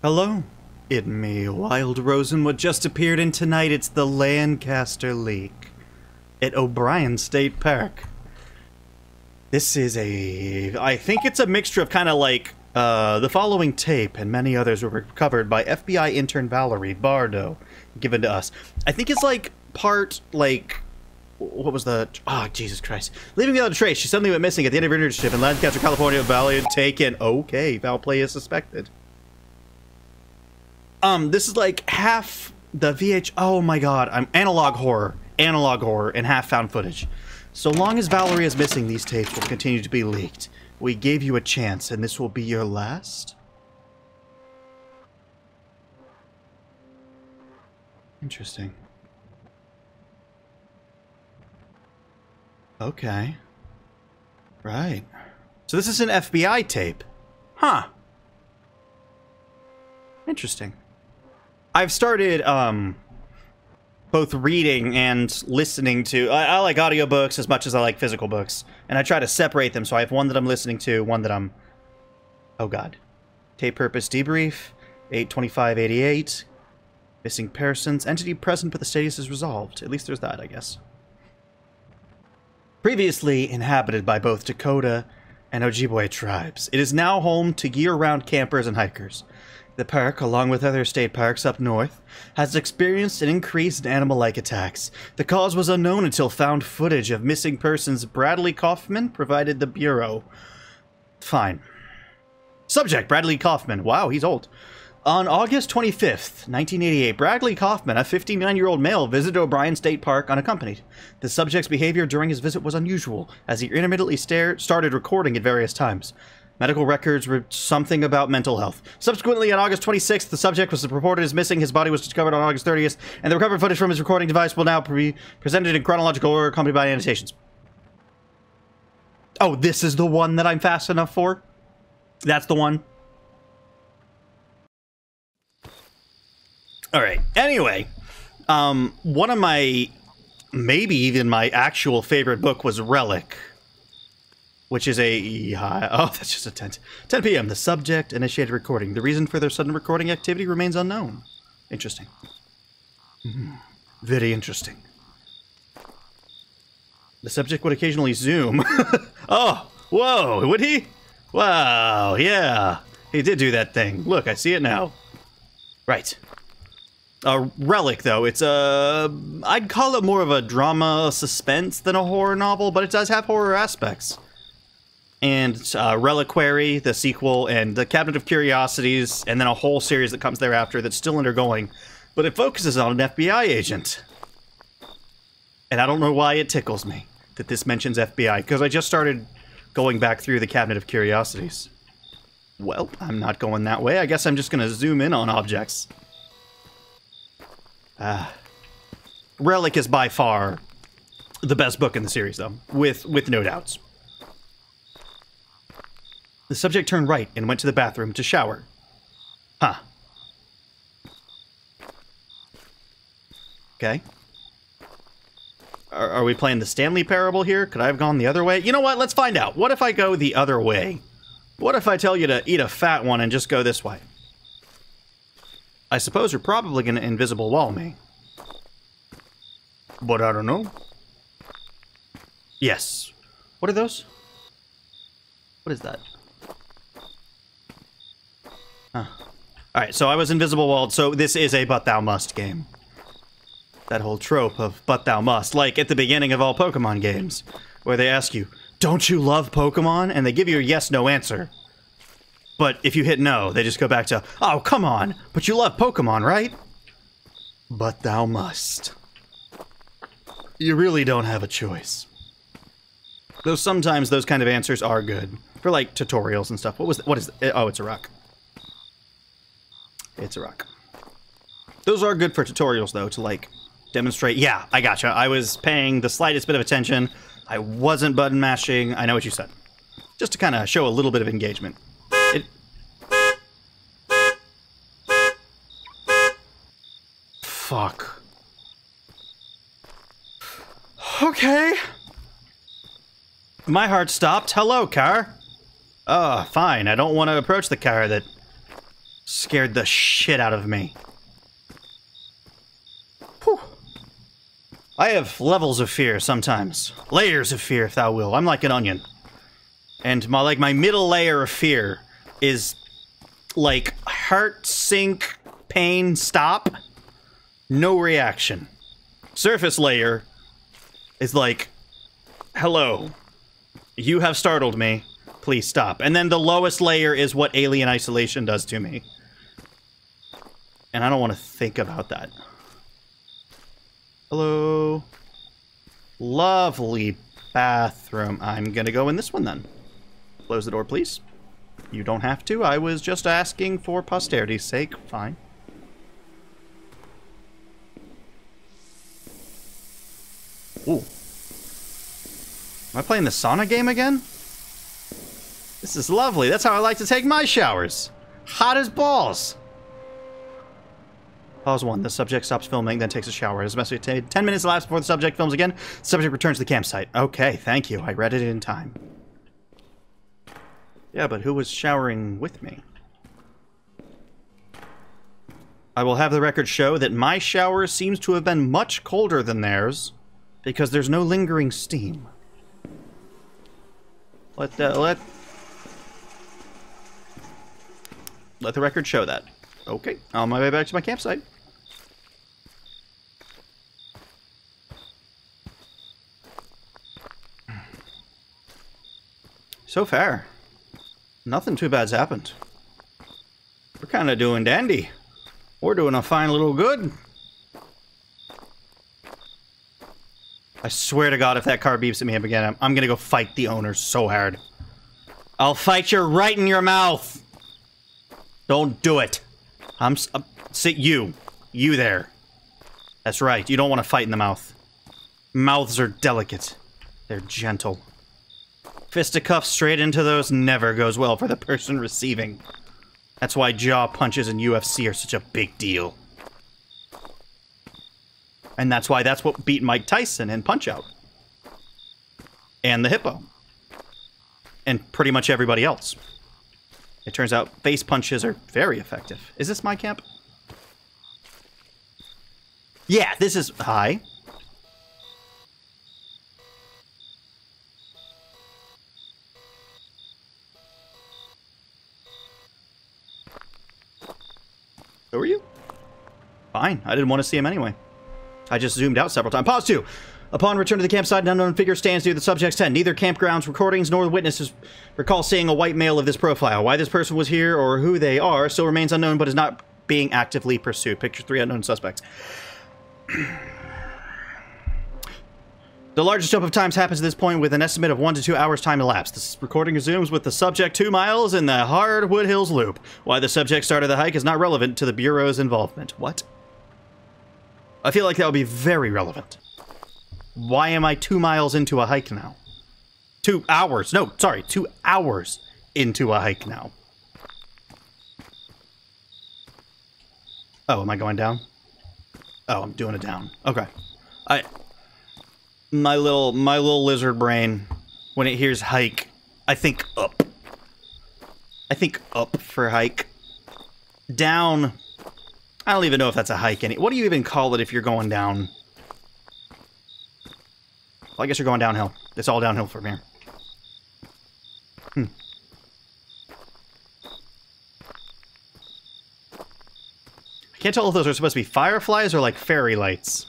Hello, it me, WildRozen. What just appeared in tonight, it's the Lancaster leak at O'Brien State Park. This is I think it's a mixture of kind of like, the following tape and many others were recovered by FBI intern Valerie Bardo, given to us. I think it's like part, like, what was the, oh, Jesus Christ. Leaving without a trace, she suddenly went missing at the end of her internship in Lancaster, California. Valley taken. Okay, foul play is suspected. This is like half the oh my god, I'm analog horror, and half found footage. So long as Valerie is missing, these tapes will continue to be leaked. We gave you a chance, and this will be your last? Interesting. Okay. Right. So this is an FBI tape. Huh. Interesting. I've started, both reading and listening to... I like audiobooks as much as I like physical books. And I try to separate them, so I have one that I'm listening to, one that I'm... Oh god. Tape purpose debrief, 8/25/88. Missing persons. Entity present, but the status is resolved. At least there's that, I guess. Previously inhabited by both Dakota and Ojibwe tribes, it is now home to year-round campers and hikers. The park, along with other state parks up north, has experienced an increase in animal-like attacks. The cause was unknown until found footage of missing persons Bradley Kaufman provided the Bureau. Fine. Subject, Bradley Kaufman. Wow, he's old. On August 25th, 1988, Bradley Kaufman, a 59-year-old male, visited O'Brien State Park unaccompanied. The subject's behavior during his visit was unusual, as he intermittently started recording at various times. Medical records were something about mental health. Subsequently, on August 26th, the subject was reported as missing. His body was discovered on August 30th, and the recovered footage from his recording device will now be presented in chronological order, accompanied by annotations. Oh, this is the one that I'm fast enough for? That's the one? Alright, anyway. One of my, maybe even my actual favorite book was Relic. Which is oh, that's just a 10 p.m. The subject initiated recording. The reason for their sudden recording activity remains unknown. Interesting. Very interesting. The subject would occasionally zoom. Oh, whoa, would he? Wow, yeah. He did do that thing. Look, I see it now. Right. Relic, though, it's I'd call it more of a drama suspense than a horror novel, but it does have horror aspects. And Reliquary, the sequel, and the Cabinet of Curiosities, and then a whole series that comes thereafter that's still undergoing. But it focuses on an FBI agent. And I don't know why it tickles me that this mentions FBI, because I just started going back through the Cabinet of Curiosities. Well, I'm not going that way. I guess I'm just going to zoom in on objects. Relic is by far the best book in the series, though, with no doubts. The subject turned right and went to the bathroom to shower. Huh. Okay. Are we playing the Stanley Parable here? Could I have gone the other way? You know what? Let's find out. What if I go the other way? What if I tell you to eat a fat one and just go this way? I suppose you're probably going to invisible wall me. But I don't know. Yes. What are those? What is that? Huh. Alright, so I was invisible walled, so this is a but thou must game. That whole trope of but thou must, like at the beginning of all Pokemon games, where they ask you, don't you love Pokemon? And they give you a yes-no answer. But if you hit no, they just go back to, oh, come on, but you love Pokemon, right? But thou must. You really don't have a choice. Though sometimes those kind of answers are good. For, like, tutorials and stuff. What is it? Oh, it's a rock. It's a rock. Those are good for tutorials, though, to, like, demonstrate. Yeah, I gotcha. I was paying the slightest bit of attention. I wasn't button mashing. I know what you said. Just to kind of show a little bit of engagement. Fuck. Okay. My heart stopped. Hello, car. Oh, fine. I don't want to approach the car that Scared the shit out of me. Whew. I have levels of fear sometimes. Layers of fear, if thou will. I'm like an onion. And my middle layer of fear is like heart sink, pain, stop, no reaction. Surface layer is like, hello, you have startled me, please stop. And then the lowest layer is what alien isolation does to me. And I don't want to think about that. Hello. Lovely bathroom. I'm gonna go in this one then. Close the door, please. You don't have to. I was just asking for posterity's sake. Fine. Ooh. Am I playing the sauna game again? This is lovely. That's how I like to take my showers. Hot as balls. Pause 1. The subject stops filming, then takes a shower. As best 10 minutes elapsed before the subject films again. The subject returns to the campsite. Okay, thank you. I read it in time. Yeah, but who was showering with me? I will have the record show that my shower seems to have been much colder than theirs, because there's no lingering steam. Let the record show that. Okay, on my way back to my campsite. So far, nothing too bad's happened. We're kind of doing dandy. We're doing a fine little good. I swear to God, if that car beeps at me up again, I'm gonna go fight the owner so hard. I'll fight you right in your mouth. Don't do it. Sit you there. That's right. You don't want to fight in the mouth. Mouths are delicate. They're gentle. Fisticuffs straight into those never goes well for the person receiving. That's why jaw punches in UFC are such a big deal. And that's what beat Mike Tyson in Punch-Out. And the Hippo. And pretty much everybody else. It turns out face punches are very effective. Is this my camp? Yeah, this is... Hi. Who are you? Fine. I didn't want to see him anyway. I just zoomed out several times. Pause 2. Upon return to the campsite, an unknown figure stands near the subject's tent. Neither campgrounds, recordings, nor witnesses recall seeing a white male of this profile. Why this person was here or who they are still remains unknown, but is not being actively pursued. Picture 3 unknown suspects. The largest jump of times happens at this point with an estimate of 1 to 2 hours time elapsed. This recording resumes with the subject 2 miles in the Hardwood Hills Loop. Why the subject started the hike is not relevant to the Bureau's involvement. What? I feel like that would be very relevant. Why am I 2 miles into a hike now? 2 hours. No, sorry, 2 hours into a hike now. Oh, am I going down? Oh, I'm doing it down. Okay. My little lizard brain, when it hears hike, I think up. I think up for hike. Down, I don't even know if that's a hike. What do you even call it if you're going down? Well, I guess you're going downhill. It's all downhill from here. I can't tell if those are supposed to be fireflies or like fairy lights.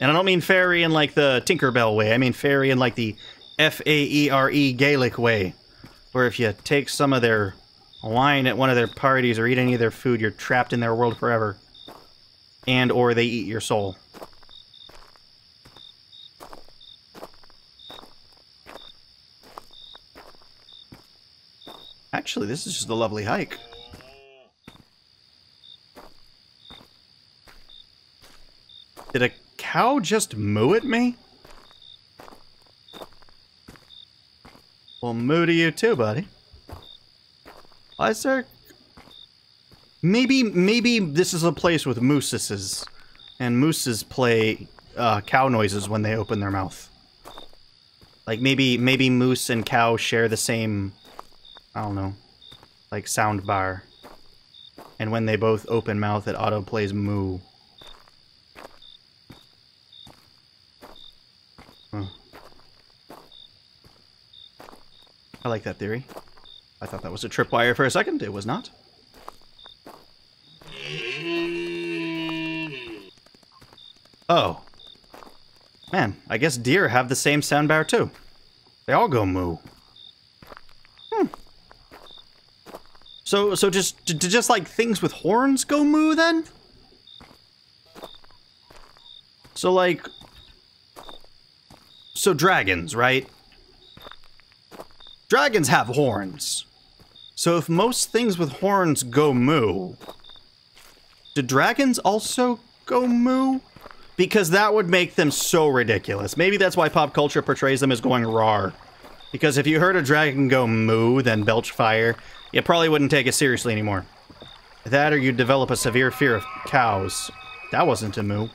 And I don't mean fairy in like the Tinkerbell way. I mean fairy in like the F-A-E-R-E Gaelic way. Where if you take some of their wine at one of their parties or eat any of their food, you're trapped in their world forever. And or they eat your soul. Actually, this is just a lovely hike. Did a cow just moo at me? Well, moo to you too, buddy. Why is there... Maybe this is a place with mooses, and mooses play cow noises when they open their mouth. Like maybe moose and cow share the same, I don't know, like sound bar. And when they both open mouth, it auto-plays moo. Huh. I like that theory. I thought that was a tripwire for a second. It was not. Oh. Man, I guess deer have the same soundbar too. They all go moo. So just like things with horns go moo then? So dragons, right? Dragons have horns. So if most things with horns go moo, do dragons also go moo? Because that would make them so ridiculous. Maybe that's why pop culture portrays them as going rawr. Because if you heard a dragon go moo, then belch fire, you probably wouldn't take it seriously anymore. That or you'd develop a severe fear of cows. That wasn't a moo.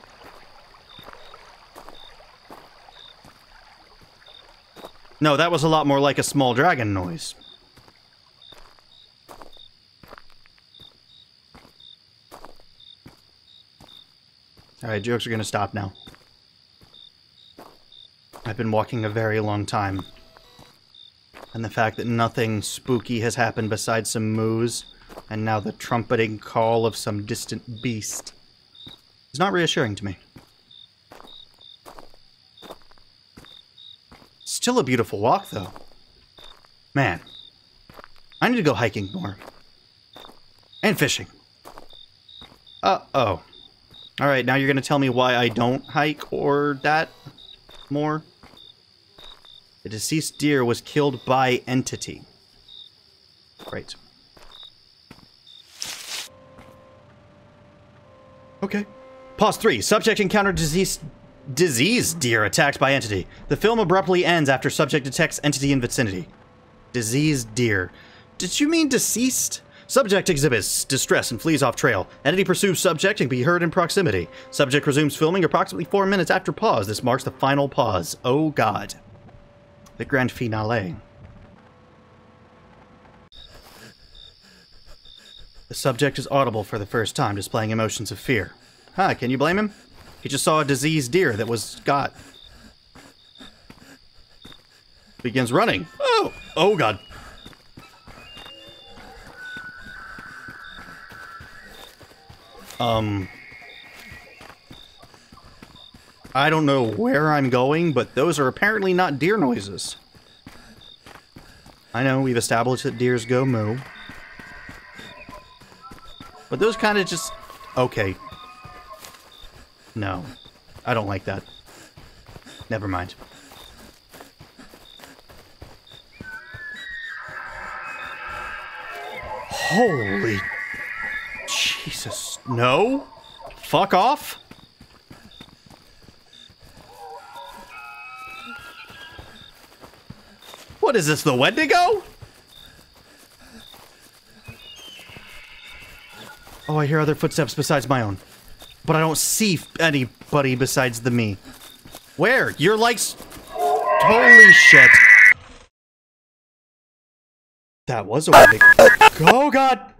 No, that was a lot more like a small dragon noise. Alright, jokes are gonna stop now. I've been walking a very long time. And the fact that nothing spooky has happened besides some moos, and now the trumpeting call of some distant beast, is not reassuring to me. Still a beautiful walk, though. Man, I need to go hiking more. And fishing. Uh-oh. Alright, now you're gonna tell me why I don't hike or that more? The deceased deer was killed by entity. Right. Okay. Pause 3. Subject encountered diseased deer attacked by entity. The film abruptly ends after subject detects entity in vicinity. Diseased deer. Did you mean deceased? Subject exhibits distress and flees off trail. Entity pursues subject and can be heard in proximity. Subject resumes filming approximately 4 minutes after pause. This marks the final pause. Oh god. The grand finale. The subject is audible for the first time, displaying emotions of fear. Huh, can you blame him? He just saw a diseased deer that was got. Begins running. Oh! Oh god. I don't know where I'm going, but those are apparently not deer noises. I know, we've established that deers go moo. But those kind of just... Okay. No. I don't like that. Never mind. Holy... Jesus. No? Fuck off? What is this, the Wendigo? Oh, I hear other footsteps besides my own. But I don't see anybody besides the me. Where? You're like... Holy shit. That was a Wendigo. Oh, God!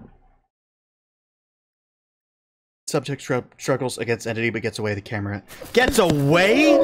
Subject struggles against entity but gets away. The camera gets away?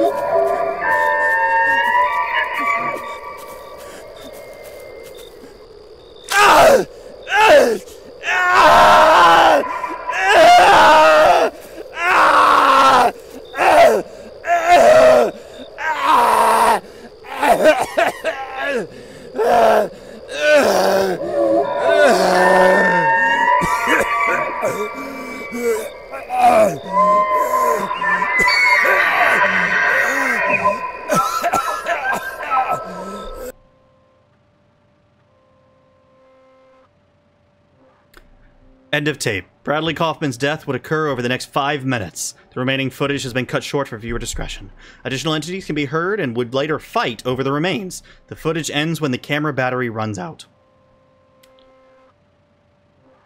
End of tape. Bradley Kaufman's death would occur over the next 5 minutes. The remaining footage has been cut short for viewer discretion. Additional entities can be heard and would later fight over the remains. The footage ends when the camera battery runs out.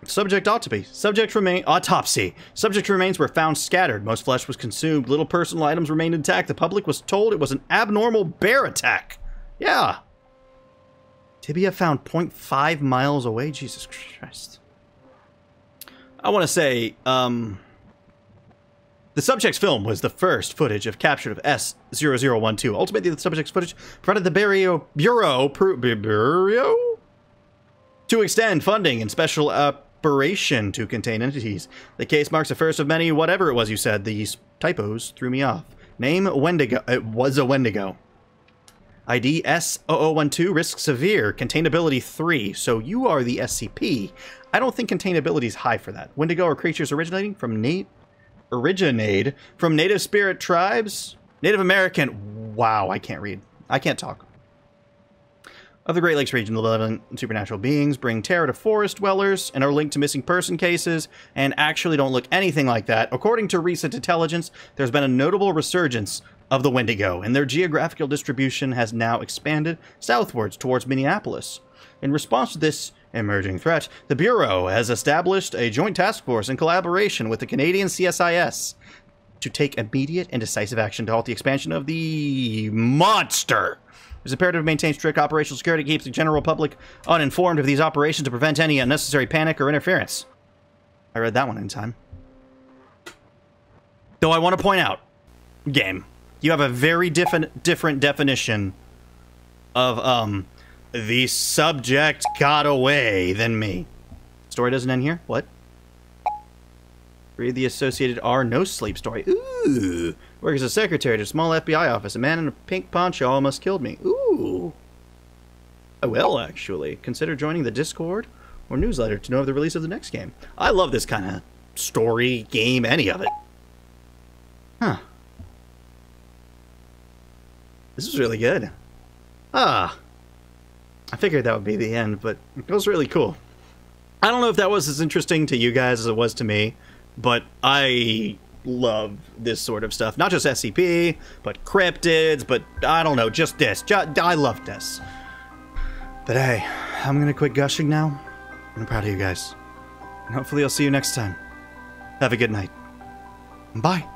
Subject autopsy. Autopsy. Subject remains were found scattered. Most flesh was consumed. Little personal items remained intact. The public was told it was an abnormal bear attack. Yeah. Tibia found 0.5 miles away. Jesus Christ. I want to say, the subject's film was the first footage of capture of S0012. Ultimately, the subject's footage provided the Bureau to extend funding and special operation to contain entities. The case marks the first of many, whatever it was you said. These typos threw me off. Name Wendigo. It was a Wendigo. ID S0012, risk severe, containability 3. So you are the SCP. I don't think containability is high for that. Wendigo are creatures originating from native spirit tribes, Native American. Wow, I can't read. I can't talk. Of the Great Lakes region, the living supernatural beings bring terror to forest dwellers and are linked to missing person cases and actually don't look anything like that. According to recent intelligence, there's been a notable resurgence of the Wendigo, and their geographical distribution has now expanded southwards towards Minneapolis. In response to this emerging threat, the Bureau has established a joint task force in collaboration with the Canadian CSIS to take immediate and decisive action to halt the expansion of the monster. It's imperative to maintain strict operational security, keeps the general public uninformed of these operations to prevent any unnecessary panic or interference. I read that one in time. Though I want to point out, game, you have a very different definition of, the subject got away than me. Story doesn't end here? What? Read the associated R no sleep story. Ooh. Work as a secretary to a small FBI office. A man in a pink poncho almost killed me. Ooh. I will, actually. Consider joining the Discord or newsletter to know of the release of the next game. I love this kind of story, game, any of it. Huh. This is really good. Ah. I figured that would be the end, but it was really cool. I don't know if that was as interesting to you guys as it was to me, but I love this sort of stuff. Not just SCP, but cryptids, but I don't know, just this. I love this. But hey, I'm gonna quit gushing now. I'm proud of you guys. And hopefully I'll see you next time. Have a good night. Bye.